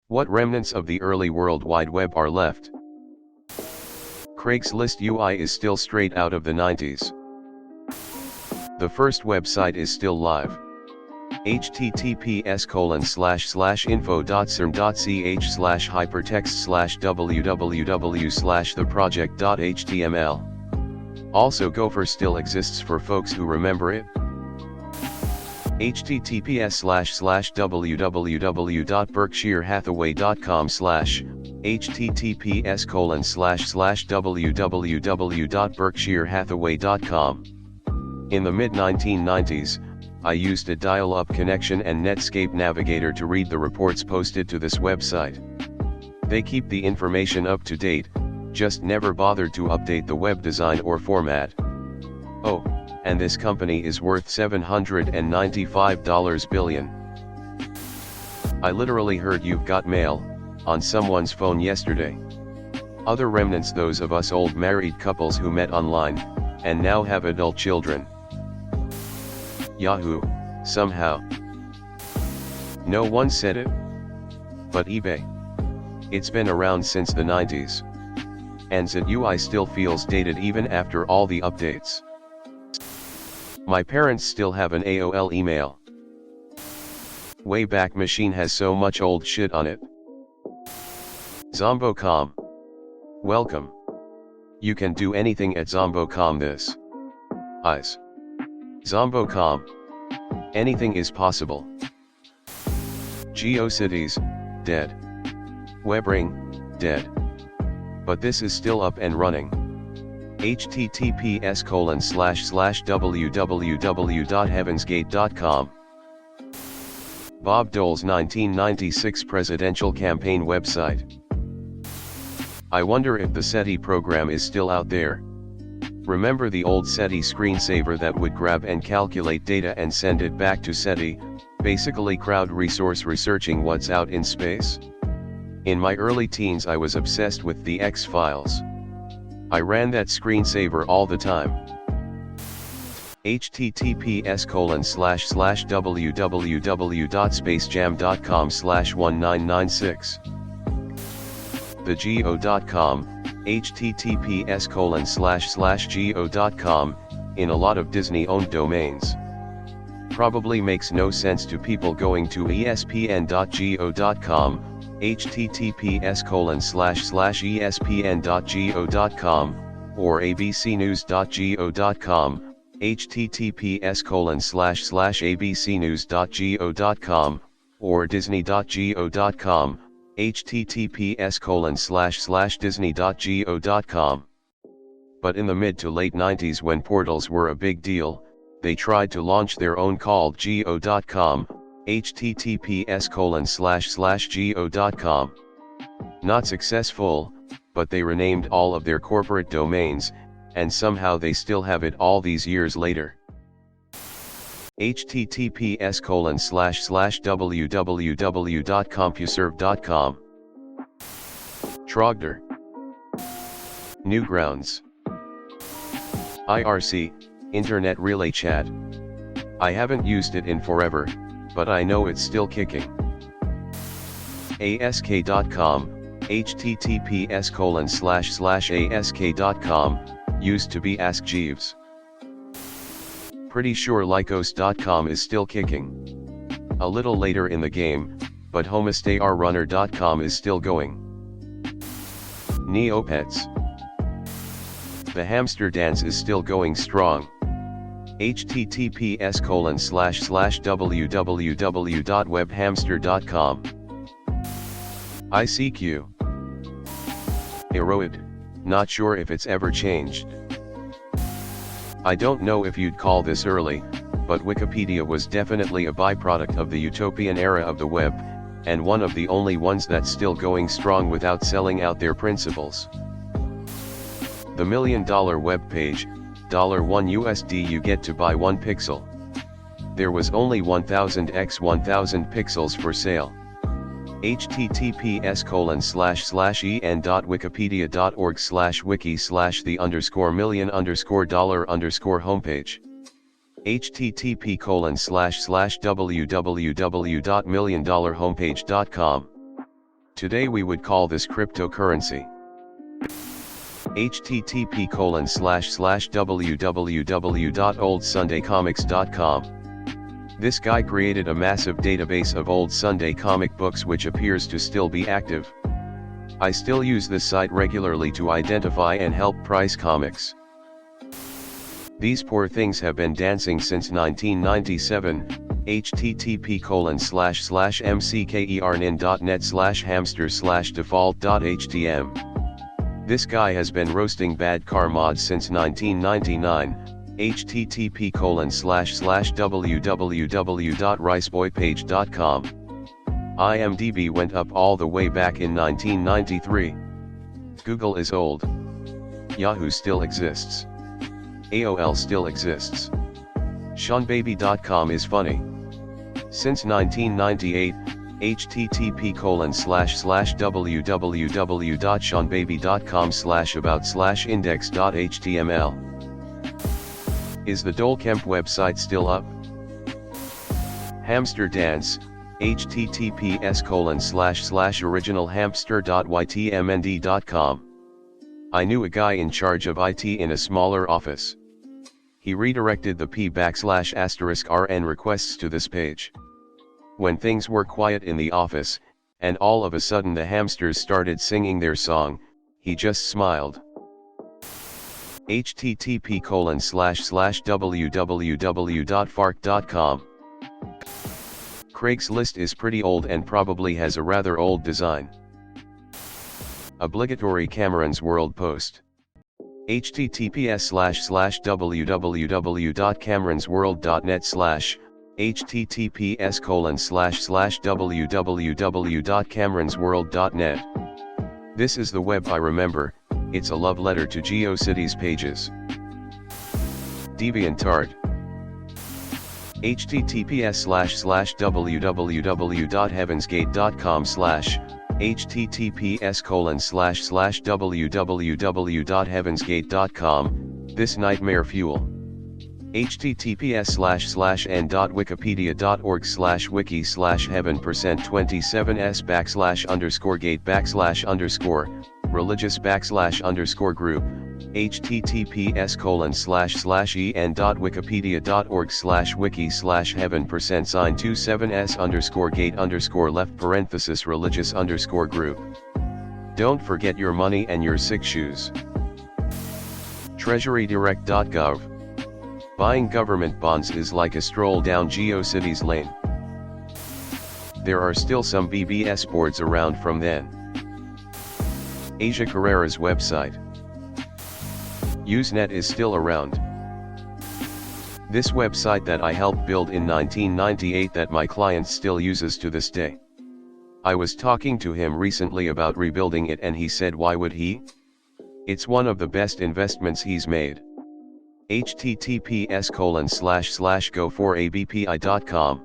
What remnants of the early World Wide Web are left? Craigslist UI is still straight out of the 90s. The first website is still live. https://info.cern.ch/hypertext/www/theproject.html. Also Gopher still exists for folks who remember it. https://www.berkshirehathaway.com/ https://www.berkshirehathaway.com. In the mid-1990s, I used a dial-up connection and Netscape Navigator to read the reports posted to this website. They keep the information up to date, just never bothered to update the web design or format. Oh, and this company is worth $795 billion. I literally heard "you've got mail" on someone's phone yesterday. Other remnants, those of us old married couples who met online, and now have adult children. Yahoo, somehow. No one said it. But eBay. It's been around since the 90s. And ZUI still feels dated even after all the updates. My parents still have an AOL email. Wayback Machine has so much old shit on it. Zombocom. Welcome. You can do anything at Zombocom this. Eyes. Zombocom. Anything is possible. GeoCities, dead. WebRing, dead. But this is still up and running. https://www.heavensgate.com. Bob Dole's 1996 presidential campaign website. I wonder if the SETI program is still out there. Remember the old SETI screensaver that would grab and calculate data and send it back to SETI, basically crowd resource researching what's out in space? In my early teens I was obsessed with the X-Files. I ran that screensaver all the time. https://www.spacejam.com/1996. thegeo.com, https://geo.com, in a lot of Disney-owned domains. Probably makes no sense to people going to espn.geo.com, https://espn.geo.com, or abcnews.geo.com, https://abcnews.geo.com, or disney.geo.com, https://disney.geo.com. But in the mid to late 90s, when portals were a big deal, they tried to launch their own called geo.com, https://geo.com. Not successful, but they renamed all of their corporate domains, and somehow they still have it all these years later. https://www.compuserve.com. Trogdor. Newgrounds. IRC, Internet Relay Chat. I haven't used it in forever, but I know it's still kicking. ASK.com, https://ask.com, used to be Ask Jeeves. Pretty sure Lycos.com is still kicking. A little later in the game, but homestayrunner.com is still going. Neopets. The hamster dance is still going strong. https://www.webhamster.com. ICQ. Eroid, not sure if it's ever changed. I don't know if you'd call this early, but Wikipedia was definitely a byproduct of the utopian era of the web, and one of the only ones that's still going strong without selling out their principles. The $1 million web page, $1 you get to buy 1 pixel. There was only 1000 x 1000 pixels for sale. https://en.wikipedia.org/wiki/the_million_dollar_homepage. http://www.milliondollarhomepage.com. Today we would call this cryptocurrency. http://www.oldsundaycomics.com. This guy created a massive database of old Sunday comic books which appears to still be active. I still use this site regularly to identify and help price comics. These poor things have been dancing since 1997. http://mckernin.net/hamster/default.htm. This guy has been roasting bad car mods since 1999. http://www.riceboypage.com. IMDb went up all the way back in 1993. Google is old. Yahoo still exists. AOL still exists. SeanBaby.com is funny. Since 1998, http://www.seanbaby.com/about/index.html. Is the Dolkemp website still up? Hamster Dance, https://originalhamster.ytmnd.com. I knew a guy in charge of IT in a smaller office. He redirected the p\rn requests to this page. When things were quiet in the office, and all of a sudden the hamsters started singing their song, he just smiled. http://www.fark.com. Craigslist is pretty old and probably has a rather old design. Obligatory Cameron's World Post. https://www.cameronsworld.net/ https://www.cameronsworld.net. This is the web I remember, it's a love letter to GeoCities pages. DeviantArt. https://www.heavensgate.com/ https://www.heavensgate.com, this nightmare fuel. https://n.wikipedia.org/wiki/heaven%27s/_religious/_group https://en.wikipedia.org/wiki/heaven%sign27s_gate_left_religious_group. Don't forget your money and your sick shoes. treasurydirect.gov. Buying government bonds is like a stroll down GeoCities lane. There are still some BBS boards around from then. Asia Carrera's website. Usenet is still around. This website that I helped build in 1998 that my client still uses to this day. I was talking to him recently about rebuilding it and he said why would he? It's one of the best investments he's made. https://go4abpi.com